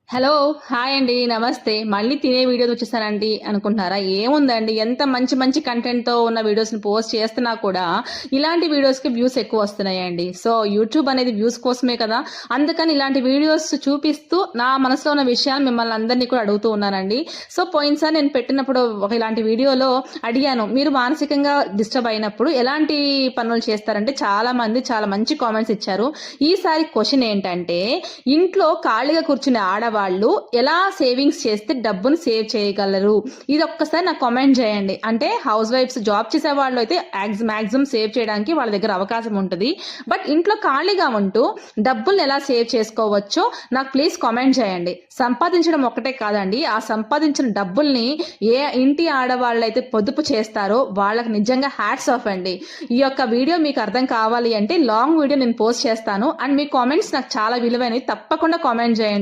Hello! Hi అండి. నమస్తే. మళ్ళీ తినే వీడియోతో వచ్చేసానండి అనుకుంటున్నారా? ఏముందండి, ఎంత మంచి మంచి కంటెంట్‌తో ఉన్న వీడియోస్‌ని పోస్ట్ చేస్తున్నా కూడా ఇలాంటి వీడియోస్‌కి వ్యూస్ ఎక్కువొస్తున్నాయండి. సో, యూట్యూబ్ అనేది వ్యూస్ కోసమే కదా! అందుకని ఇలాంటి వీడియోస్ చూపిస్తూ నా మనసులో ఉన్న విషయాలు మిమ్మల్ని అందరిని కూడా అడుగుతూ ఉన్నానండి. సో, పోయినసారి నేను పెట్టినప్పుడు ఇలాంటి వీడియోలో అడిగాను. మీరు మానసికంగా డిస్టర్బ్ అయినప్పుడు ఎలాంటి పనులు చేస్తారంటే చాలామంది చాలా మంచి కామెంట్స్ ఇచ్చారు. ఈసారి క్వెషన్ ఏంటంటే, ఇంట్లో ఖాళీగా కూర్చునే ఆడవాళ్ళు ఎలా సేవింగ్స్ చేస్తే డబ్బును సేవ్ చేయగలరు? ఇది ఒక్కసారి నాకు కామెంట్ చేయండి. అంటే హౌస్ వైఫ్స్, జాబ్ చేసే వాళ్ళు అయితే మాక్సిమం సేవ్ చేయడానికి వాళ్ళ దగ్గర అవకాశం ఉంటుంది. బట్ ఇంట్లో ఖాళీగా ఉంటూ డబ్బుల్ని ఎలా సేవ్ చేసుకోవచ్చో నాకు ప్లీజ్ కామెంట్ చేయండి. సంపాదించడం ఒక్కటే కాదండి, ఆ సంపాదించిన డబ్బుల్ని ఏ ఇంటి ఆడవాళ్ళు అయితే పొదుపు చేస్తారో వాళ్ళకి నిజంగా హ్యాట్స్ ఆఫ్ అండి. ఈ యొక్క వీడియో మీకు అర్థం కావాలి అంటే లాంగ్ వీడియో నేను పోస్ట్ చేస్తాను. అండ్ మీ కామెంట్స్ నాకు చాలా విలువైనవి. తప్పకుండా కామెంట్ చేయండి.